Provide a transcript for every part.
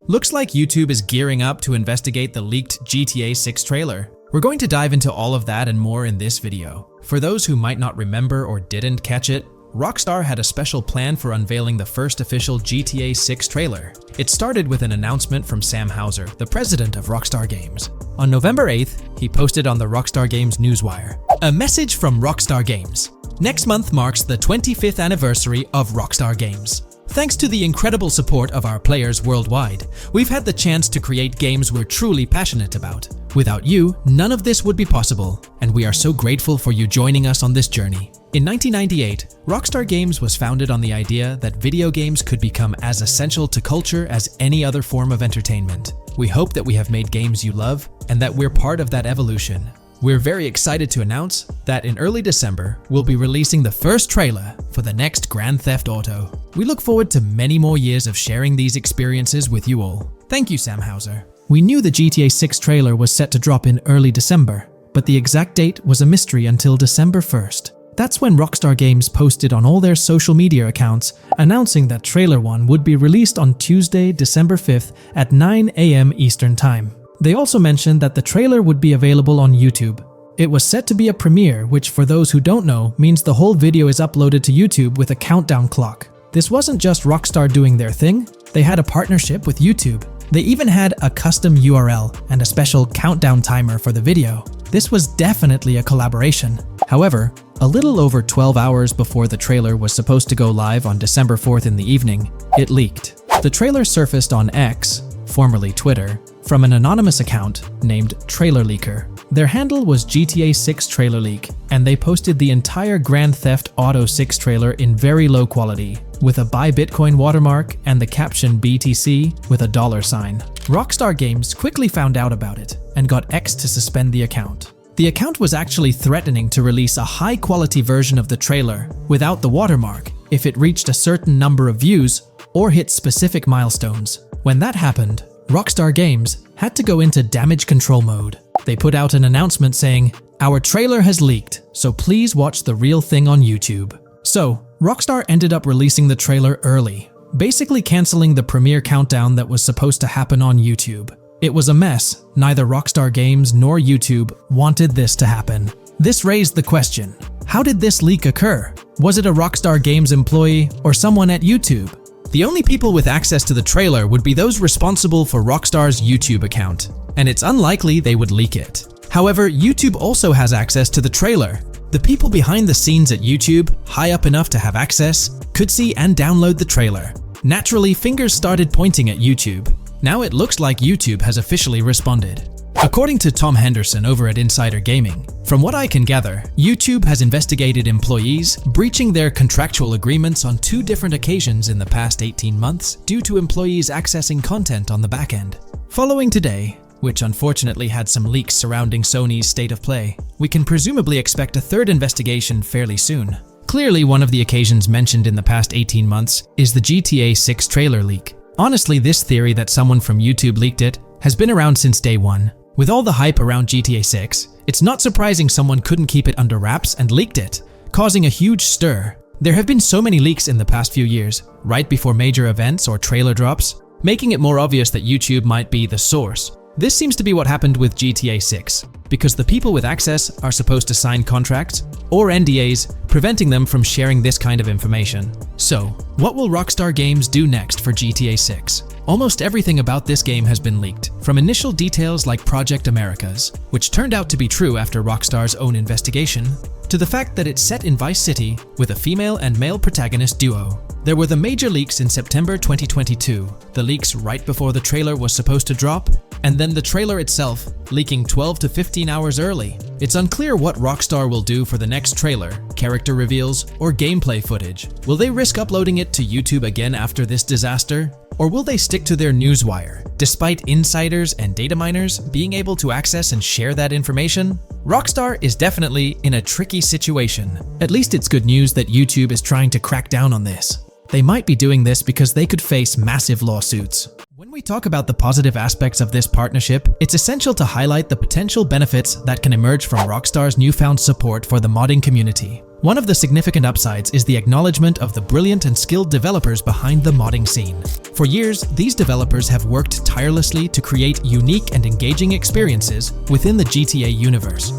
Looks like YouTube is gearing up to investigate the leaked GTA 6 trailer. We're going to dive into all of that and more in this video. For those who might not remember or didn't catch it, Rockstar had a special plan for unveiling the first official GTA 6 trailer. It started with an announcement from Sam Houser, the president of Rockstar Games. On November 8th, he posted on the Rockstar Games newswire, "A message from Rockstar Games. Next month marks the 25th anniversary of Rockstar Games. Thanks to the incredible support of our players worldwide, we've had the chance to create games we're truly passionate about. Without you, none of this would be possible, and we are so grateful for you joining us on this journey." In 1998, Rockstar Games was founded on the idea that video games could become as essential to culture as any other form of entertainment. We hope that we have made games you love, and that we're part of that evolution. We're very excited to announce that in early December, we'll be releasing the first trailer for the next Grand Theft Auto. We look forward to many more years of sharing these experiences with you all. Thank you, Sam Houser. We knew the GTA 6 trailer was set to drop in early December, but the exact date was a mystery until December 1st. That's when Rockstar Games posted on all their social media accounts announcing that Trailer 1 would be released on Tuesday, December 5th at 9 a.m. Eastern Time. They also mentioned that the trailer would be available on YouTube. It was set to be a premiere, which for those who don't know, means the whole video is uploaded to YouTube with a countdown clock. This wasn't just Rockstar doing their thing, they had a partnership with YouTube. They even had a custom URL and a special countdown timer for the video. This was definitely a collaboration. However, a little over 12 hours before the trailer was supposed to go live on December 4th in the evening, it leaked. The trailer surfaced on X, formerly Twitter, from an anonymous account named Trailer Leaker. Their handle was GTA 6 Trailer Leak, and they posted the entire Grand Theft Auto 6 trailer in very low quality, with a Buy Bitcoin watermark and the caption BTC with a $sign. Rockstar Games quickly found out about it and got X to suspend the account. The account was actually threatening to release a high-quality version of the trailer without the watermark if it reached a certain number of views or hit specific milestones. When that happened, Rockstar Games had to go into damage control mode. They put out an announcement saying, "Our trailer has leaked, so please watch the real thing on YouTube." So, Rockstar ended up releasing the trailer early, basically canceling the premiere countdown that was supposed to happen on YouTube. It was a mess. Neither Rockstar Games nor YouTube wanted this to happen. This raised the question, how did this leak occur? Was it a Rockstar Games employee or someone at YouTube? The only people with access to the trailer would be those responsible for Rockstar's YouTube account, and it's unlikely they would leak it. However, YouTube also has access to the trailer. The people behind the scenes at YouTube, high up enough to have access, could see and download the trailer. Naturally, fingers started pointing at YouTube. Now it looks like YouTube has officially responded. According to Tom Henderson over at Insider Gaming, from what I can gather, YouTube has investigated employees breaching their contractual agreements on 2 different occasions in the past 18 months due to employees accessing content on the back end. Following today, which unfortunately had some leaks surrounding Sony's state of play, we can presumably expect a 3rd investigation fairly soon. Clearly, one of the occasions mentioned in the past 18 months is the GTA 6 trailer leak. Honestly, this theory that someone from YouTube leaked it has been around since day one. With all the hype around GTA 6, it's not surprising someone couldn't keep it under wraps and leaked it, causing a huge stir. There have been so many leaks in the past few years, right before major events or trailer drops, making it more obvious that YouTube might be the source. This seems to be what happened with GTA 6, because the people with access are supposed to sign contracts or NDAs, preventing them from sharing this kind of information. So, what will Rockstar Games do next for GTA 6? Almost everything about this game has been leaked, from initial details like Project Americas, which turned out to be true after Rockstar's own investigation, to the fact that it's set in Vice City with a female and male protagonist duo. There were the major leaks in September 2022, the leaks right before the trailer was supposed to drop, and then the trailer itself leaking 12 to 15 hours early. It's unclear what Rockstar will do for the next trailer, character reveals, or gameplay footage. Will they risk uploading it to YouTube again after this disaster? Or will they stick to their newswire, despite insiders and data miners being able to access and share that information? Rockstar is definitely in a tricky situation. At least it's good news that YouTube is trying to crack down on this. They might be doing this because they could face massive lawsuits. When we talk about the positive aspects of this partnership, it's essential to highlight the potential benefits that can emerge from Rockstar's newfound support for the modding community. One of the significant upsides is the acknowledgement of the brilliant and skilled developers behind the modding scene. For years, these developers have worked tirelessly to create unique and engaging experiences within the GTA universe.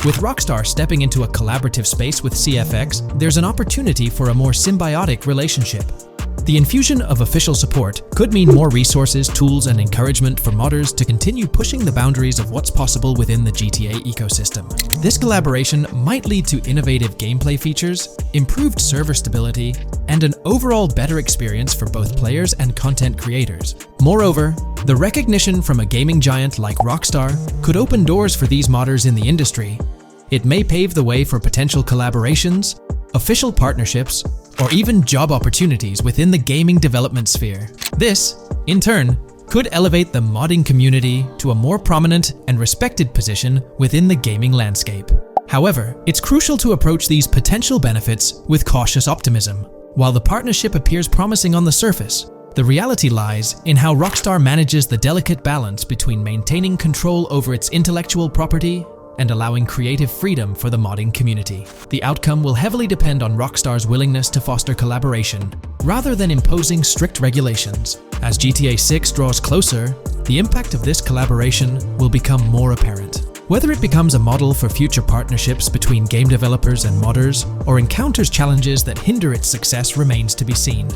With Rockstar stepping into a collaborative space with CFX, there's an opportunity for a more symbiotic relationship. The infusion of official support could mean more resources, tools, and encouragement for modders to continue pushing the boundaries of what's possible within the GTA ecosystem. This collaboration might lead to innovative gameplay features, improved server stability, and an overall better experience for both players and content creators. Moreover, the recognition from a gaming giant like Rockstar could open doors for these modders in the industry. It may pave the way for potential collaborations, official partnerships, or even job opportunities within the gaming development sphere. This, in turn, could elevate the modding community to a more prominent and respected position within the gaming landscape. However, it's crucial to approach these potential benefits with cautious optimism. While the partnership appears promising on the surface, the reality lies in how Rockstar manages the delicate balance between maintaining control over its intellectual property and allowing creative freedom for the modding community. The outcome will heavily depend on Rockstar's willingness to foster collaboration, rather than imposing strict regulations. As GTA 6 draws closer, the impact of this collaboration will become more apparent. Whether it becomes a model for future partnerships between game developers and modders, or encounters challenges that hinder its success remains to be seen.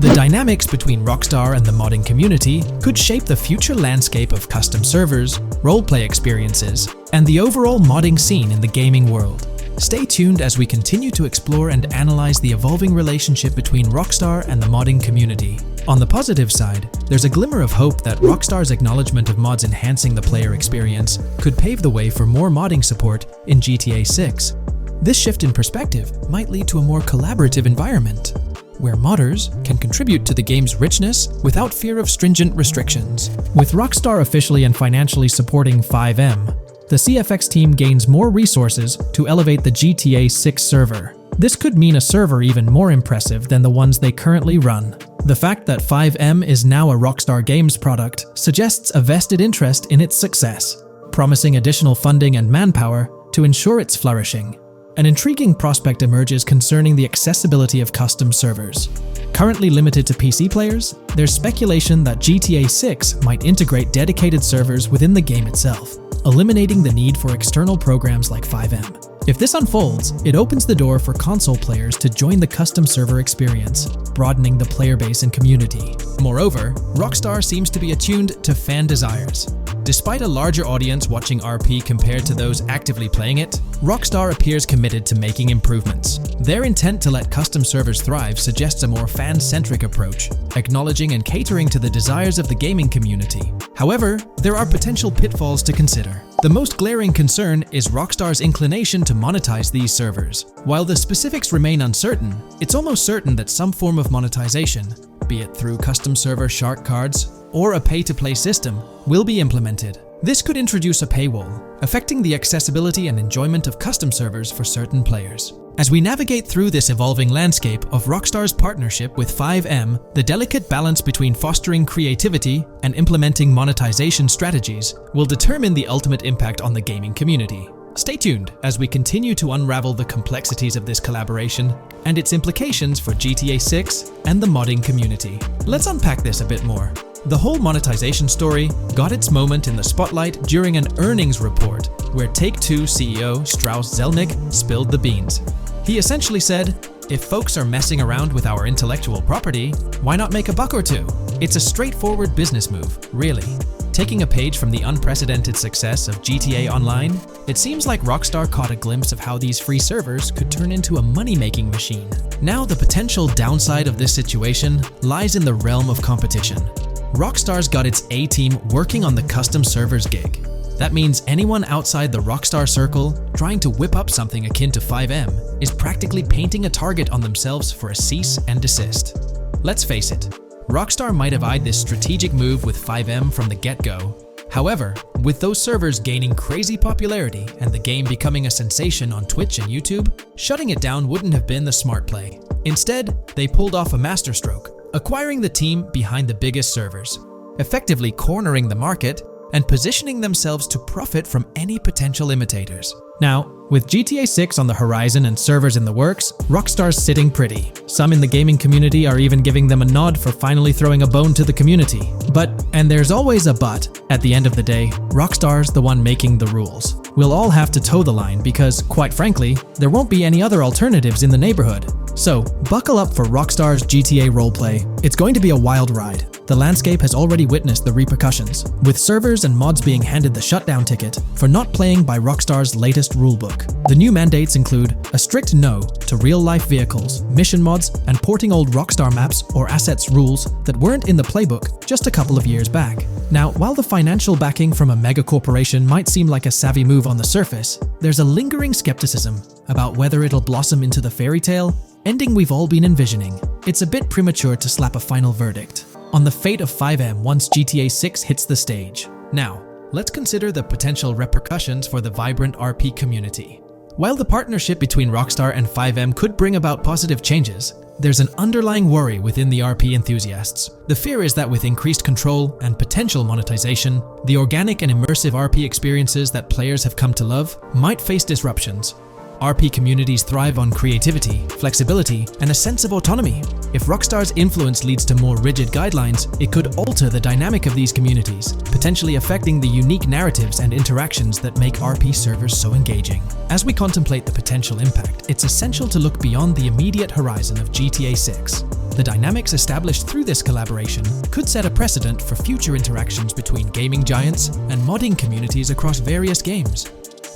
The dynamics between Rockstar and the modding community could shape the future landscape of custom servers, roleplay experiences, and the overall modding scene in the gaming world. Stay tuned as we continue to explore and analyze the evolving relationship between Rockstar and the modding community. On the positive side, there's a glimmer of hope that Rockstar's acknowledgement of mods enhancing the player experience could pave the way for more modding support in GTA 6. This shift in perspective might lead to a more collaborative environment, where modders can contribute to the game's richness without fear of stringent restrictions. With Rockstar officially and financially supporting FiveM, the CFX team gains more resources to elevate the GTA 6 server. This could mean a server even more impressive than the ones they currently run. The fact that FiveM is now a Rockstar Games product suggests a vested interest in its success, promising additional funding and manpower to ensure its flourishing. An intriguing prospect emerges concerning the accessibility of custom servers. Currently limited to PC players, there's speculation that GTA 6 might integrate dedicated servers within the game itself, eliminating the need for external programs like FiveM. If this unfolds, it opens the door for console players to join the custom server experience, broadening the player base and community. Moreover, Rockstar seems to be attuned to fan desires. Despite a larger audience watching RP compared to those actively playing it, Rockstar appears committed to making improvements. Their intent to let custom servers thrive suggests a more fan-centric approach, acknowledging and catering to the desires of the gaming community. However, there are potential pitfalls to consider. The most glaring concern is Rockstar's inclination to monetize these servers. While the specifics remain uncertain, it's almost certain that some form of monetization, be it through custom server shark cards or a pay-to-play system, will be implemented. This could introduce a paywall, affecting the accessibility and enjoyment of custom servers for certain players. As we navigate through this evolving landscape of Rockstar's partnership with FiveM, the delicate balance between fostering creativity and implementing monetization strategies will determine the ultimate impact on the gaming community. Stay tuned as we continue to unravel the complexities of this collaboration and its implications for GTA 6 and the modding community. Let's unpack this a bit more. The whole monetization story got its moment in the spotlight during an earnings report where Take-Two CEO Strauss Zelnick spilled the beans. He essentially said, "If folks are messing around with our intellectual property, why not make a buck or two?" It's a straightforward business move, really. Taking a page from the unprecedented success of GTA Online, it seems like Rockstar caught a glimpse of how these free servers could turn into a money-making machine. Now, the potential downside of this situation lies in the realm of competition. Rockstar's got its A-team working on the custom servers gig. That means anyone outside the Rockstar circle trying to whip up something akin to FiveM is practically painting a target on themselves for a cease and desist. Let's face it, Rockstar might have eyed this strategic move with FiveM from the get-go. However, with those servers gaining crazy popularity and the game becoming a sensation on Twitch and YouTube, shutting it down wouldn't have been the smart play. Instead, they pulled off a masterstroke, acquiring the team behind the biggest servers, effectively cornering the market and positioning themselves to profit from any potential imitators. Now, with GTA 6 on the horizon and servers in the works, Rockstar's sitting pretty. Some in the gaming community are even giving them a nod for finally throwing a bone to the community. But, and there's always a but, at the end of the day, Rockstar's the one making the rules. We'll all have to toe the line because, quite frankly, there won't be any other alternatives in the neighborhood. So, buckle up for Rockstar's GTA roleplay. It's going to be a wild ride. The landscape has already witnessed the repercussions, with servers and mods being handed the shutdown ticket for not playing by Rockstar's latest rulebook. The new mandates include a strict no to real-life vehicles, mission mods, and porting old Rockstar maps or assets rules that weren't in the playbook just a couple of years back. Now, while the financial backing from a mega corporation might seem like a savvy move on the surface, there's a lingering skepticism about whether it'll blossom into the fairy tale ending we've all been envisioning. It's a bit premature to slap a final verdict on the fate of FiveM once GTA 6 hits the stage. Now, let's consider the potential repercussions for the vibrant RP community. While the partnership between Rockstar and FiveM could bring about positive changes, there's an underlying worry within the RP enthusiasts. The fear is that with increased control and potential monetization, the organic and immersive RP experiences that players have come to love might face disruptions. RP communities thrive on creativity, flexibility, and a sense of autonomy. If Rockstar's influence leads to more rigid guidelines, it could alter the dynamic of these communities, potentially affecting the unique narratives and interactions that make RP servers so engaging. As we contemplate the potential impact, it's essential to look beyond the immediate horizon of GTA 6. The dynamics established through this collaboration could set a precedent for future interactions between gaming giants and modding communities across various games.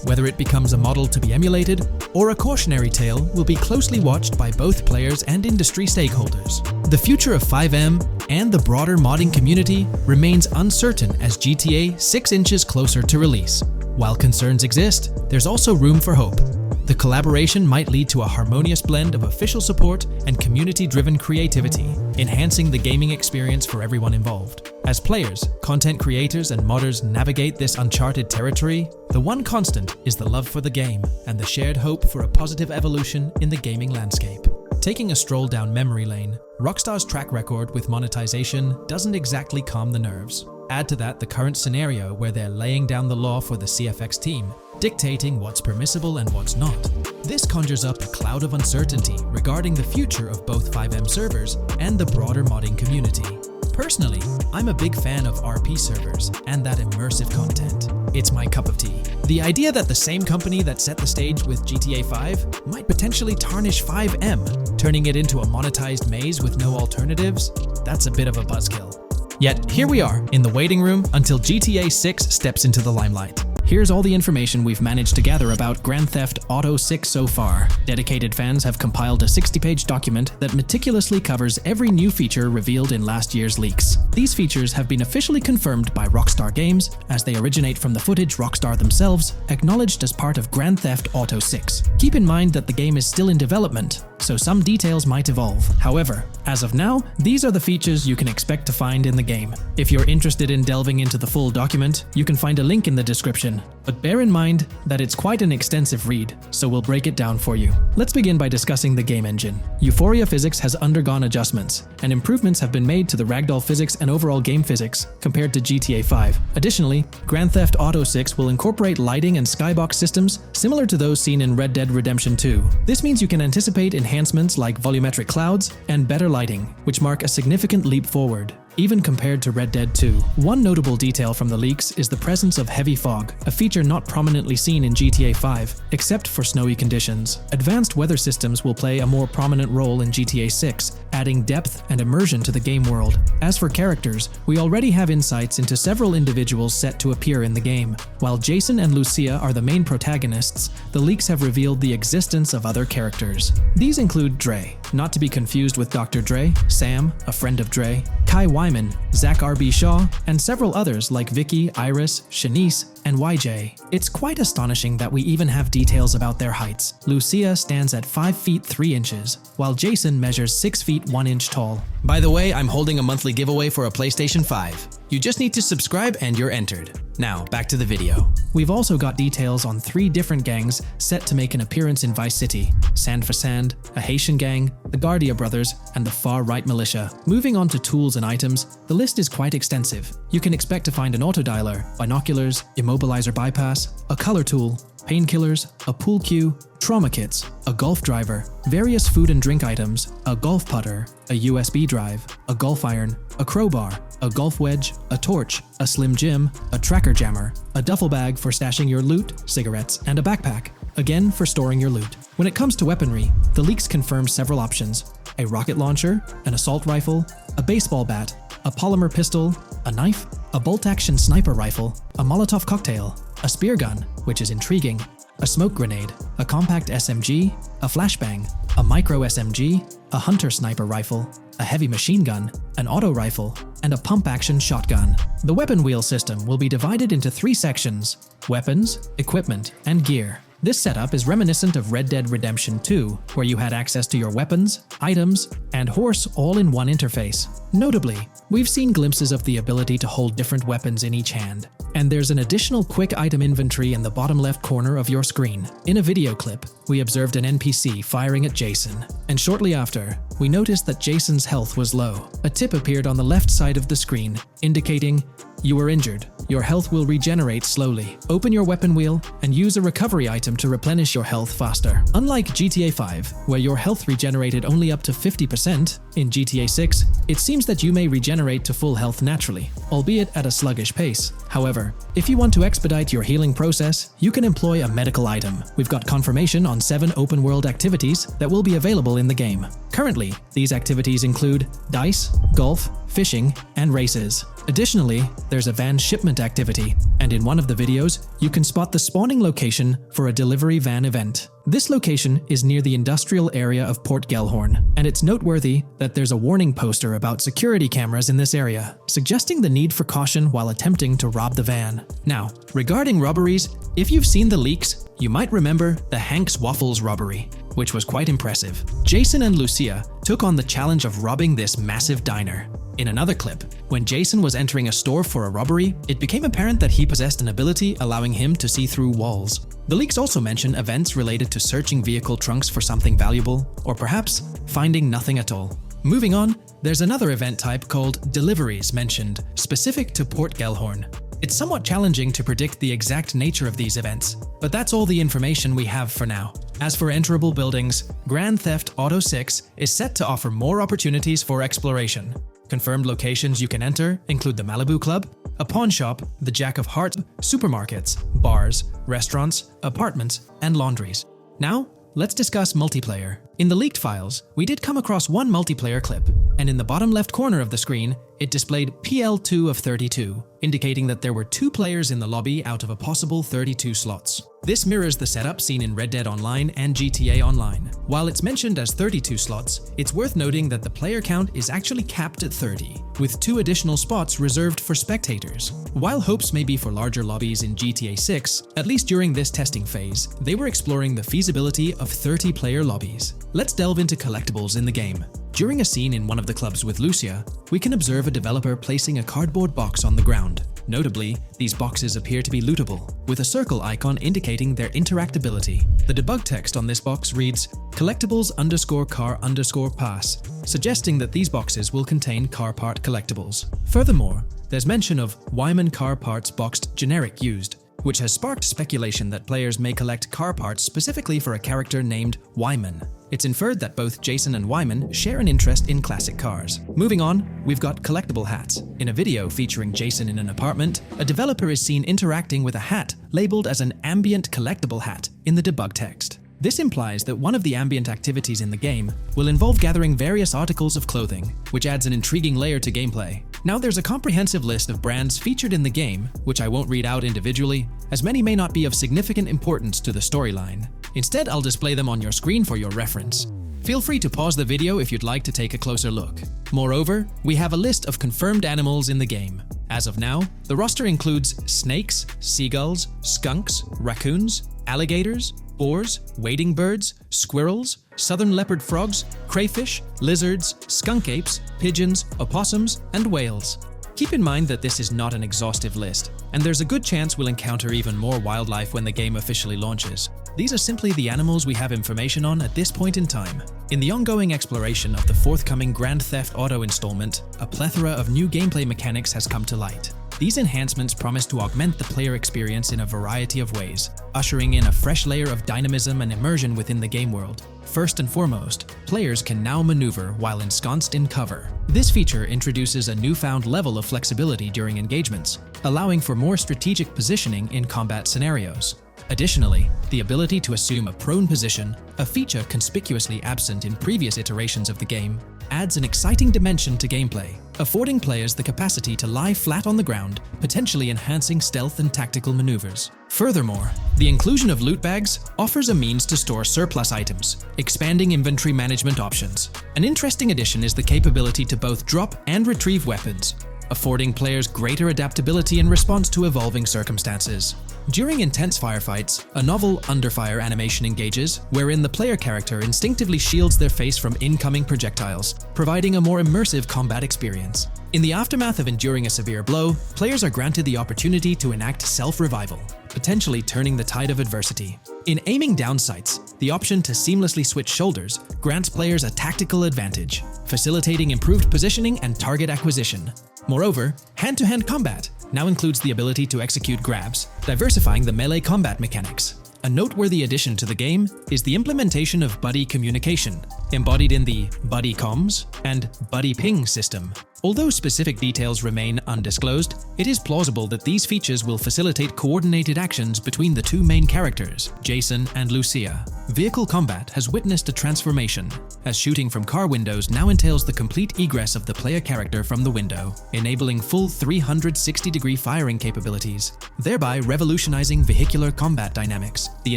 Whether it becomes a model to be emulated or a cautionary tale will be closely watched by both players and industry stakeholders. The future of FiveM and the broader modding community remains uncertain as GTA 6 inches closer to release. While concerns exist, there's also room for hope. The collaboration might lead to a harmonious blend of official support and community-driven creativity, enhancing the gaming experience for everyone involved. As players, content creators, and modders navigate this uncharted territory, the one constant is the love for the game and the shared hope for a positive evolution in the gaming landscape. Taking a stroll down memory lane, Rockstar's track record with monetization doesn't exactly calm the nerves. Add to that the current scenario where they're laying down the law for the CFX team, dictating what's permissible and what's not. This conjures up a cloud of uncertainty regarding the future of both FiveM servers and the broader modding community. Personally, I'm a big fan of RP servers and that immersive content. It's my cup of tea. The idea that the same company that set the stage with GTA 5 might potentially tarnish FiveM, turning it into a monetized maze with no alternatives, that's a bit of a buzzkill. Yet, here we are, in the waiting room until GTA 6 steps into the limelight. Here's all the information we've managed to gather about Grand Theft Auto 6 so far. Dedicated fans have compiled a 60-page document that meticulously covers every new feature revealed in last year's leaks. These features have been officially confirmed by Rockstar Games, as they originate from the footage Rockstar themselves acknowledged as part of Grand Theft Auto 6. Keep in mind that the game is still in development, so some details might evolve. However, as of now, these are the features you can expect to find in the game. If you're interested in delving into the full document, you can find a link in the description. But bear in mind that it's quite an extensive read, so we'll break it down for you. Let's begin by discussing the game engine. Euphoria physics has undergone adjustments, and improvements have been made to the ragdoll physics and overall game physics compared to GTA 5. Additionally, Grand Theft Auto 6 will incorporate lighting and skybox systems similar to those seen in Red Dead Redemption 2. This means you can anticipate enhancements like volumetric clouds and better lighting, which mark a significant leap forward, even compared to Red Dead 2. One notable detail from the leaks is the presence of heavy fog, a feature not prominently seen in GTA 5, except for snowy conditions. Advanced weather systems will play a more prominent role in GTA 6, adding depth and immersion to the game world. As for characters, we already have insights into several individuals set to appear in the game. While Jason and Lucia are the main protagonists, the leaks have revealed the existence of other characters. These include Dre, not to be confused with Dr. Dre, Sam, a friend of Dre, Kai Wyman, Zach R.B. Shaw, and several others like Vicky, Iris, Shanice, and YJ. It's quite astonishing that we even have details about their heights. Lucia stands at 5 feet 3 inches, while Jason measures 6 feet 1 inch tall. By the way, I'm holding a monthly giveaway for a PlayStation 5. You just need to subscribe and you're entered. Now, back to the video. We've also got details on 3 different gangs set to make an appearance in Vice City: Sand for Sand, a Haitian gang, the Guardia Brothers, and the Far-Right Militia. Moving on to tools and items, the list is quite extensive. You can expect to find an autodialer, binoculars, immobilizer bypass, a color tool, painkillers, a pool cue, trauma kits, a golf driver, various food and drink items, a golf putter, a USB drive, a golf iron, a crowbar, a golf wedge, a torch, a slim jim, a tracker jammer, a duffel bag for stashing your loot, cigarettes, and a backpack, again for storing your loot. When it comes to weaponry, the leaks confirm several options: a rocket launcher, an assault rifle, a baseball bat, a polymer pistol, a knife, a bolt-action sniper rifle, a Molotov cocktail, a spear gun, which is intriguing, a smoke grenade, a compact SMG, a flashbang, a micro SMG, a hunter sniper rifle, a heavy machine gun, an auto rifle, and a pump-action shotgun. The weapon wheel system will be divided into 3 sections: weapons, equipment, and gear. This setup is reminiscent of Red Dead Redemption 2, where you had access to your weapons, items, and horse all in one interface. Notably, we've seen glimpses of the ability to hold different weapons in each hand, and there's an additional quick item inventory in the bottom left corner of your screen. In a video clip, we observed an NPC firing at Jason, and shortly after, we noticed that Jason's health was low. A tip appeared on the left side of the screen, indicating, "You were injured. Your health will regenerate slowly. Open your weapon wheel and use a recovery item to replenish your health faster." Unlike GTA 5, where your health regenerated only up to 50%, in GTA 6, it seems that you may regenerate to full health naturally, albeit at a sluggish pace. However, if you want to expedite your healing process, you can employ a medical item. We've got confirmation on 7 open-world activities that will be available in the game. Currently, these activities include dice, golf, fishing, and races. Additionally, there's a van shipment activity, and in one of the videos, you can spot the spawning location for a delivery van event. This location is near the industrial area of Port Gellhorn, and it's noteworthy that there's a warning poster about security cameras in this area, suggesting the need for caution while attempting to rob the van. Now, regarding robberies, if you've seen the leaks, you might remember the Hank's Waffles robbery, which was quite impressive. Jason and Lucia took on the challenge of robbing this massive diner. In another clip, when Jason was entering a store for a robbery, it became apparent that he possessed an ability allowing him to see through walls. The leaks also mention events related to searching vehicle trunks for something valuable, or perhaps finding nothing at all. Moving on, there's another event type called deliveries mentioned, specific to Port Gellhorn. It's somewhat challenging to predict the exact nature of these events, but that's all the information we have for now. As for enterable buildings, Grand Theft Auto 6 is set to offer more opportunities for exploration. Confirmed locations you can enter include the Malibu Club, a pawn shop, the Jack of Hearts, supermarkets, bars, restaurants, apartments, and laundries. Now, let's discuss multiplayer. In the leaked files, we did come across one multiplayer clip, and in the bottom left corner of the screen, it displayed PL2 of 32, indicating that there were 2 players in the lobby out of a possible 32 slots. This mirrors the setup seen in Red Dead Online and GTA Online. While it's mentioned as 32 slots, it's worth noting that the player count is actually capped at 30, with 2 additional spots reserved for spectators. While hopes may be for larger lobbies in GTA 6, at least during this testing phase, they were exploring the feasibility of 30-player lobbies. Let's delve into collectibles in the game. During a scene in one of the clubs with Lucia, we can observe a developer placing a cardboard box on the ground. Notably, these boxes appear to be lootable, with a circle icon indicating their interactability. The debug text on this box reads, collectibles_car_pass, suggesting that these boxes will contain car part collectibles. Furthermore, there's mention of Wyman car parts boxed generic used, which has sparked speculation that players may collect car parts specifically for a character named Wyman. It's inferred that both Jason and Wyman share an interest in classic cars. Moving on, we've got collectible hats. In a video featuring Jason in an apartment, a developer is seen interacting with a hat labeled as an ambient collectible hat in the debug text. This implies that one of the ambient activities in the game will involve gathering various articles of clothing, which adds an intriguing layer to gameplay. Now there's a comprehensive list of brands featured in the game, which I won't read out individually, as many may not be of significant importance to the storyline. Instead, I'll display them on your screen for your reference. Feel free to pause the video if you'd like to take a closer look. Moreover, we have a list of confirmed animals in the game. As of now, the roster includes snakes, seagulls, skunks, raccoons, alligators, boars, wading birds, squirrels, southern leopard frogs, crayfish, lizards, skunk apes, pigeons, opossums, and whales. Keep in mind that this is not an exhaustive list, and there's a good chance we'll encounter even more wildlife when the game officially launches. These are simply the animals we have information on at this point in time. In the ongoing exploration of the forthcoming Grand Theft Auto installment, a plethora of new gameplay mechanics has come to light. These enhancements promise to augment the player experience in a variety of ways, ushering in a fresh layer of dynamism and immersion within the game world. First and foremost, players can now maneuver while ensconced in cover. This feature introduces a newfound level of flexibility during engagements, allowing for more strategic positioning in combat scenarios. Additionally, the ability to assume a prone position, a feature conspicuously absent in previous iterations of the game, adds an exciting dimension to gameplay, affording players the capacity to lie flat on the ground, potentially enhancing stealth and tactical maneuvers. Furthermore, the inclusion of loot bags offers a means to store surplus items, expanding inventory management options. An interesting addition is the capability to both drop and retrieve weapons, affording players greater adaptability in response to evolving circumstances. During intense firefights, a novel under-fire animation engages, wherein the player character instinctively shields their face from incoming projectiles, providing a more immersive combat experience. In the aftermath of enduring a severe blow, players are granted the opportunity to enact self-revival, potentially turning the tide of adversity. In aiming down sights, the option to seamlessly switch shoulders grants players a tactical advantage, facilitating improved positioning and target acquisition. Moreover, hand-to-hand combat now includes the ability to execute grabs, diversifying the melee combat mechanics. A noteworthy addition to the game is the implementation of buddy communication, embodied in the Buddy Comms and Buddy Ping system. Although specific details remain undisclosed, it is plausible that these features will facilitate coordinated actions between the two main characters, Jason and Lucia. Vehicle combat has witnessed a transformation, as shooting from car windows now entails the complete egress of the player character from the window, enabling full 360-degree firing capabilities, thereby revolutionizing vehicular combat dynamics. The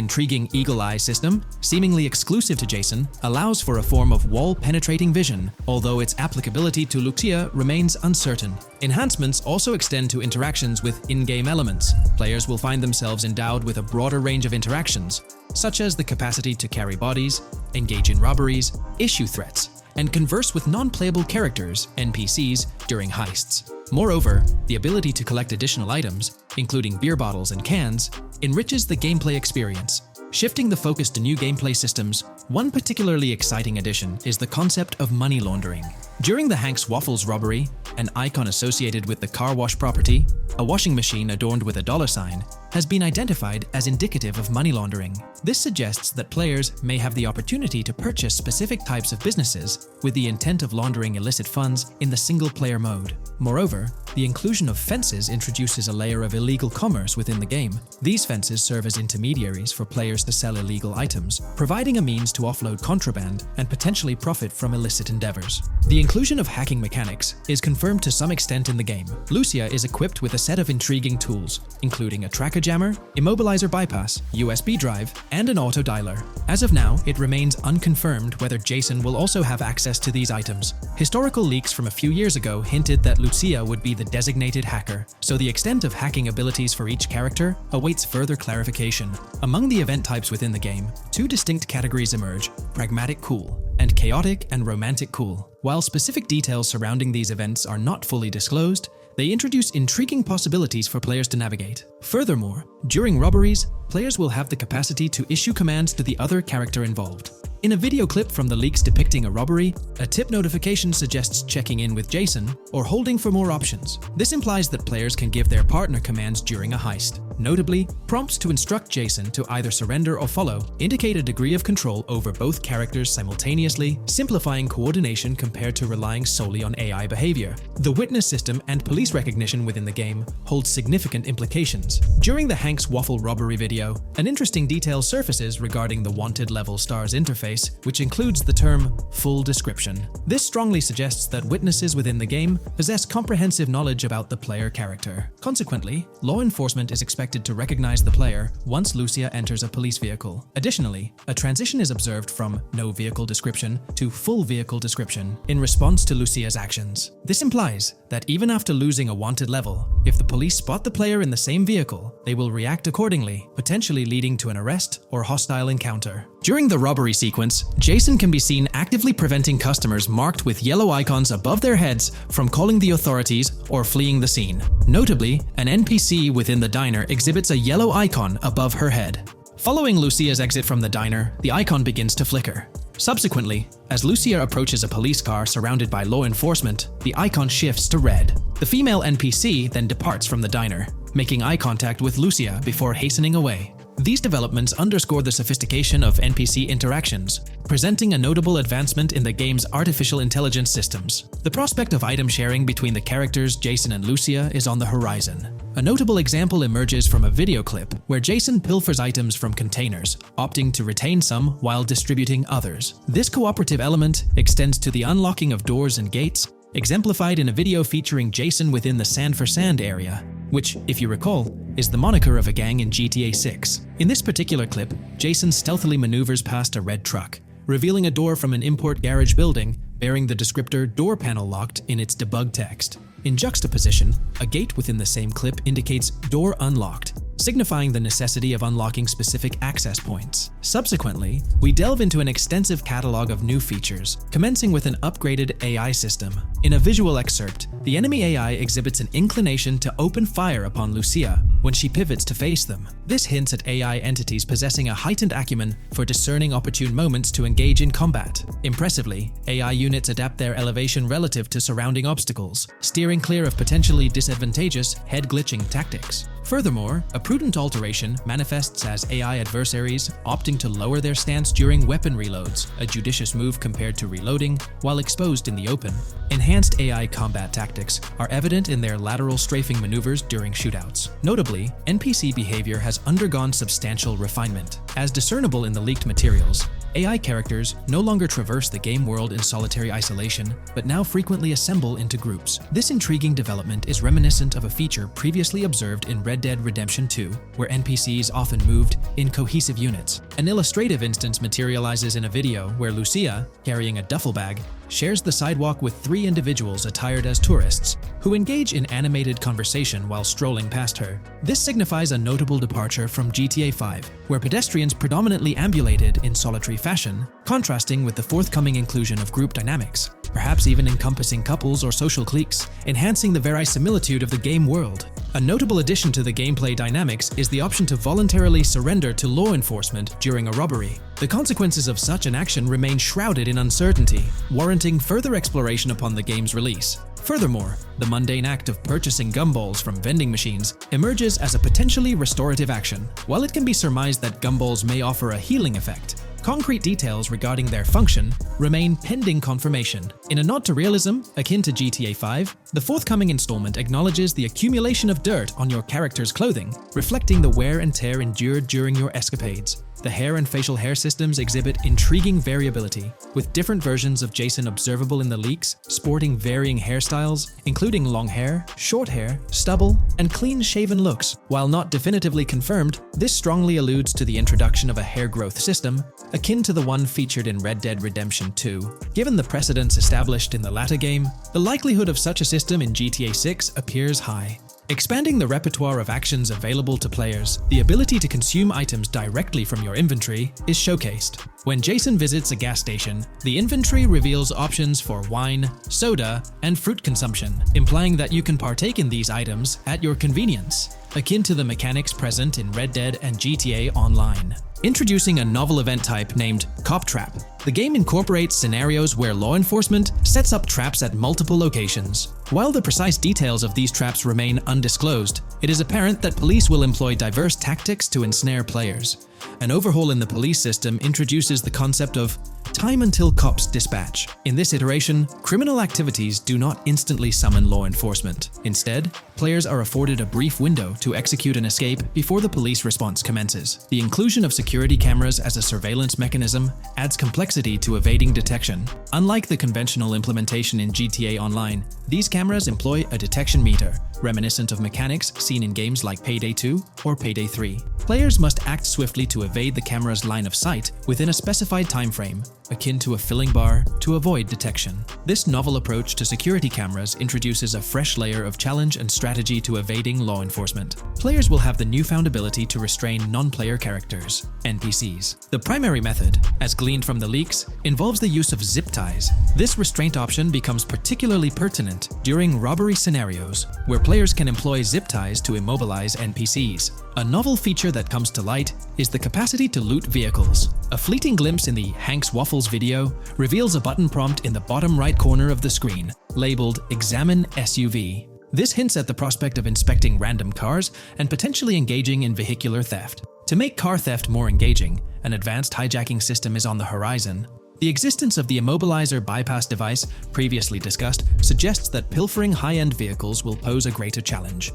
intriguing Eagle Eye system, seemingly exclusive to Jason, allows for a form of wall-penetrating vision, although its applicability to Lucia remains uncertain. Enhancements also extend to interactions with in-game elements. Players will find themselves endowed with a broader range of interactions, such as the capacity to carry bodies, engage in robberies, issue threats, and converse with non-playable characters, NPCs, during heists. Moreover, the ability to collect additional items, including beer bottles and cans, enriches the gameplay experience. Shifting the focus to new gameplay systems, one particularly exciting addition is the concept of money laundering. During the Hank's Waffles robbery, an icon associated with the car wash property, a washing machine adorned with a dollar sign, has been identified as indicative of money laundering. This suggests that players may have the opportunity to purchase specific types of businesses with the intent of laundering illicit funds in the single-player mode. Moreover, the inclusion of fences introduces a layer of illegal commerce within the game. These fences serve as intermediaries for players to sell illegal items, providing a means to offload contraband and potentially profit from illicit endeavors. The inclusion of hacking mechanics is confirmed to some extent in the game. Lucia is equipped with a set of intriguing tools, including a tracker jammer, immobilizer bypass, USB drive, and an auto dialer. As of now, it remains unconfirmed whether Jason will also have access to these items. Historical leaks from a few years ago hinted that Lucia would be the designated hacker, so the extent of hacking abilities for each character awaits further clarification. Among the event types within the game, two distinct categories emerge: pragmatic cool and chaotic and romantic cool. While specific details surrounding these events are not fully disclosed, they introduce intriguing possibilities for players to navigate. Furthermore, during robberies, players will have the capacity to issue commands to the other character involved. In a video clip from the leaks depicting a robbery, a tip notification suggests checking in with Jason or holding for more options. This implies that players can give their partner commands during a heist. Notably, prompts to instruct Jason to either surrender or follow indicate a degree of control over both characters simultaneously, simplifying coordination compared to relying solely on AI behavior. The witness system and police recognition within the game hold significant implications. During the Hank's Waffle robbery video, an interesting detail surfaces regarding the wanted level stars interface, which includes the term full description. This strongly suggests that witnesses within the game possess comprehensive knowledge about the player character. Consequently, law enforcement is expected to recognize the player once Lucia enters a police vehicle. Additionally, a transition is observed from no vehicle description to full vehicle description in response to Lucia's actions. This implies that even after losing a wanted level, if the police spot the player in the same vehicle, they will react accordingly, potentially leading to an arrest or hostile encounter. During the robbery sequence, Jason can be seen actively preventing customers marked with yellow icons above their heads from calling the authorities or fleeing the scene. Notably, an NPC within the diner exhibits a yellow icon above her head. Following Lucia's exit from the diner, the icon begins to flicker. Subsequently, as Lucia approaches a police car surrounded by law enforcement, the icon shifts to red. The female NPC then departs from the diner, making eye contact with Lucia before hastening away. These developments underscore the sophistication of NPC interactions, presenting a notable advancement in the game's artificial intelligence systems. The prospect of item sharing between the characters Jason and Lucia is on the horizon. A notable example emerges from a video clip where Jason pilfers items from containers, opting to retain some while distributing others. This cooperative element extends to the unlocking of doors and gates, exemplified in a video featuring Jason within the Sand for Sand area, which, if you recall, is the moniker of a gang in GTA 6. In this particular clip, Jason stealthily maneuvers past a red truck, revealing a door from an import garage building bearing the descriptor "door panel locked" in its debug text. In juxtaposition, a gate within the same clip indicates "door unlocked," signifying the necessity of unlocking specific access points. Subsequently, we delve into an extensive catalog of new features, commencing with an upgraded AI system. In a visual excerpt, the enemy AI exhibits an inclination to open fire upon Lucia when she pivots to face them. This hints at AI entities possessing a heightened acumen for discerning opportune moments to engage in combat. Impressively, AI units adapt their elevation relative to surrounding obstacles, steering clear of potentially disadvantageous head-glitching tactics. Furthermore, a prudent alteration manifests as AI adversaries opting to lower their stance during weapon reloads, a judicious move compared to reloading while exposed in the open. Enhanced AI combat tactics are evident in their lateral strafing maneuvers during shootouts. Notably, NPC behavior has undergone substantial refinement. As discernible in the leaked materials, AI characters no longer traverse the game world in solitary isolation, but now frequently assemble into groups. This intriguing development is reminiscent of a feature previously observed in Red Dead Redemption 2, where NPCs often moved in cohesive units. An illustrative instance materializes in a video where Lucia, carrying a duffel bag, shares the sidewalk with 3 individuals attired as tourists, who engage in animated conversation while strolling past her. This signifies a notable departure from GTA 5, where pedestrians predominantly ambulated in solitary fashion, contrasting with the forthcoming inclusion of group dynamics, perhaps even encompassing couples or social cliques, enhancing the verisimilitude of the game world. A notable addition to the gameplay dynamics is the option to voluntarily surrender to law enforcement during a robbery. The consequences of such an action remain shrouded in uncertainty, warranting further exploration upon the game's release. Furthermore, the mundane act of purchasing gumballs from vending machines emerges as a potentially restorative action. While it can be surmised that gumballs may offer a healing effect, concrete details regarding their function remain pending confirmation. In a nod to realism, akin to GTA 5, the forthcoming installment acknowledges the accumulation of dirt on your character's clothing, reflecting the wear and tear endured during your escapades. The hair and facial hair systems exhibit intriguing variability, with different versions of Jason observable in the leaks, sporting varying hairstyles, including long hair, short hair, stubble, and clean-shaven looks. While not definitively confirmed, this strongly alludes to the introduction of a hair growth system, akin to the one featured in Red Dead Redemption 2. Given the precedents established in the latter game, the likelihood of such a system in GTA 6 appears high. Expanding the repertoire of actions available to players, the ability to consume items directly from your inventory is showcased. When Jason visits a gas station, the inventory reveals options for wine, soda, and fruit consumption, implying that you can partake in these items at your convenience, akin to the mechanics present in Red Dead and GTA Online. Introducing a novel event type named Cop Trap, the game incorporates scenarios where law enforcement sets up traps at multiple locations. While the precise details of these traps remain undisclosed, it is apparent that police will employ diverse tactics to ensnare players. An overhaul in the police system introduces the concept of time until cops dispatch. In this iteration, criminal activities do not instantly summon law enforcement. Instead, players are afforded a brief window to execute an escape before the police response commences. The inclusion of security cameras as a surveillance mechanism adds complexity to evading detection. Unlike the conventional implementation in GTA Online, these cameras employ a detection meter, reminiscent of mechanics seen in games like Payday 2 or Payday 3. Players must act swiftly to evade the camera's line of sight within a specified time frame, akin to a filling bar, to avoid detection. This novel approach to security cameras introduces a fresh layer of challenge and strategy to evading law enforcement. Players will have the newfound ability to restrain non-player characters, NPCs. The primary method, as gleaned from the leaks, involves the use of zip ties. This restraint option becomes particularly pertinent during robbery scenarios, where players can employ zip ties to immobilize NPCs. A novel feature that comes to light is the capacity to loot vehicles. A fleeting glimpse in the Hank's Waffles video reveals a button prompt in the bottom right corner of the screen, labeled Examine SUV. This hints at the prospect of inspecting random cars and potentially engaging in vehicular theft. To make car theft more engaging, an advanced hijacking system is on the horizon. The existence of the immobilizer bypass device, previously discussed, suggests that pilfering high-end vehicles will pose a greater challenge.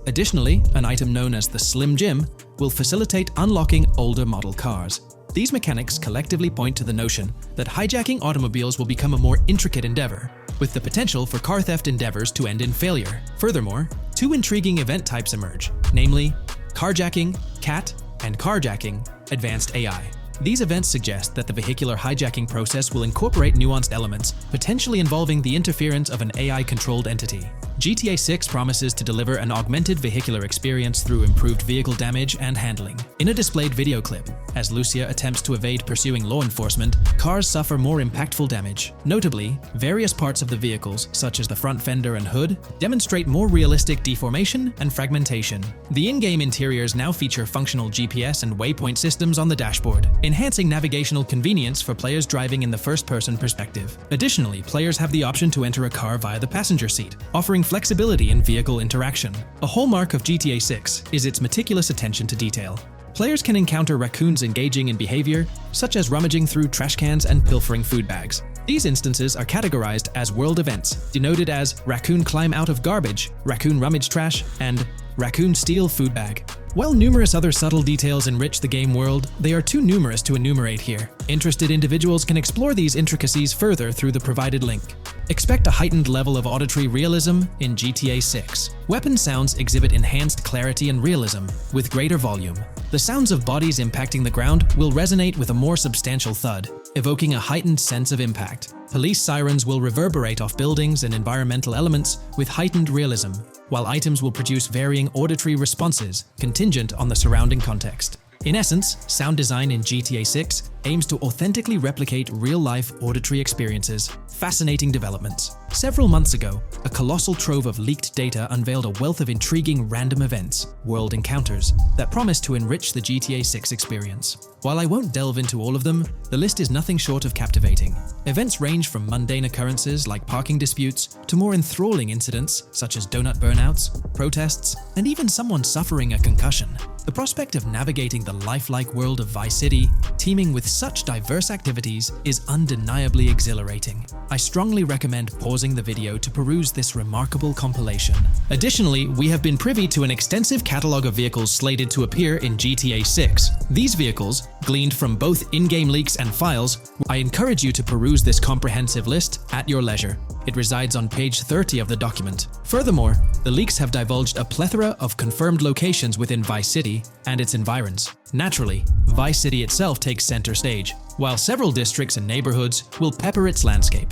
Additionally, an item known as the Slim Jim will facilitate unlocking older model cars. These mechanics collectively point to the notion that hijacking automobiles will become a more intricate endeavor, with the potential for car theft endeavors to end in failure. Furthermore, two intriguing event types emerge, namely carjacking, CAT, and carjacking, advanced AI. These events suggest that the vehicular hijacking process will incorporate nuanced elements, potentially involving the interference of an AI-controlled entity. GTA 6 promises to deliver an augmented vehicular experience through improved vehicle damage and handling. In a displayed video clip, as Lucia attempts to evade pursuing law enforcement, cars suffer more impactful damage. Notably, various parts of the vehicles, such as the front fender and hood, demonstrate more realistic deformation and fragmentation. The in-game interiors now feature functional GPS and waypoint systems on the dashboard, enhancing navigational convenience for players driving in the first-person perspective. Additionally, players have the option to enter a car via the passenger seat, offering flexibility in vehicle interaction. A hallmark of GTA 6 is its meticulous attention to detail. Players can encounter raccoons engaging in behavior, such as rummaging through trash cans and pilfering food bags. These instances are categorized as world events, denoted as raccoon climb out of garbage, raccoon rummage trash, and raccoon steal food bag. While numerous other subtle details enrich the game world, they are too numerous to enumerate here. Interested individuals can explore these intricacies further through the provided link. Expect a heightened level of auditory realism in GTA 6. Weapon sounds exhibit enhanced clarity and realism, with greater volume. The sounds of bodies impacting the ground will resonate with a more substantial thud, evoking a heightened sense of impact. Police sirens will reverberate off buildings and environmental elements with heightened realism, while items will produce varying auditory responses contingent on the surrounding context. In essence, sound design in GTA 6 aims to authentically replicate real-life auditory experiences. Fascinating developments. Several months ago, a colossal trove of leaked data unveiled a wealth of intriguing random events, world encounters, that promise to enrich the GTA 6 experience. While I won't delve into all of them, the list is nothing short of captivating. Events range from mundane occurrences like parking disputes to more enthralling incidents such as donut burnouts, protests, and even someone suffering a concussion. The prospect of navigating the lifelike world of Vice City, teeming with such diverse activities, is undeniably exhilarating. I strongly recommend pausing the video to peruse this remarkable compilation. Additionally, we have been privy to an extensive catalog of vehicles slated to appear in GTA 6. These vehicles, gleaned from both in-game leaks and files, I encourage you to peruse this comprehensive list at your leisure. It resides on page 30 of the document. Furthermore, the leaks have divulged a plethora of confirmed locations within Vice City and its environs. Naturally, Vice City itself takes center stage, while several districts and neighborhoods will pepper its landscape.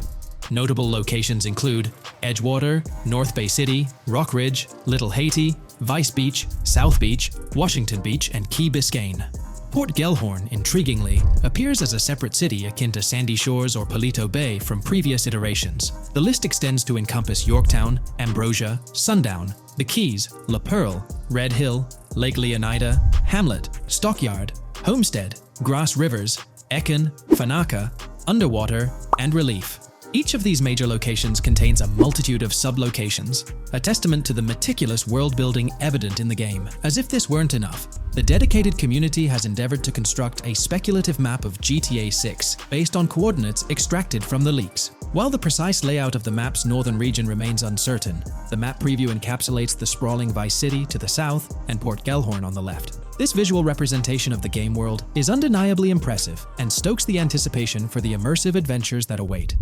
Notable locations include Edgewater, North Bay City, Rock Ridge, Little Haiti, Vice Beach, South Beach, Washington Beach, and Key Biscayne. Port Gellhorn, intriguingly, appears as a separate city akin to Sandy Shores or Palito Bay from previous iterations. The list extends to encompass Yorktown, Ambrosia, Sundown, the Keys, La Pearl, Red Hill, Lake Leonida, Hamlet, Stockyard, Homestead, Grass Rivers, Ekin, Fanaka, Underwater, and Relief. Each of these major locations contains a multitude of sub-locations, a testament to the meticulous world-building evident in the game. As if this weren't enough, the dedicated community has endeavored to construct a speculative map of GTA 6 based on coordinates extracted from the leaks. While the precise layout of the map's northern region remains uncertain, the map preview encapsulates the sprawling Vice City to the south and Port Gellhorn on the left. This visual representation of the game world is undeniably impressive and stokes the anticipation for the immersive adventures that await.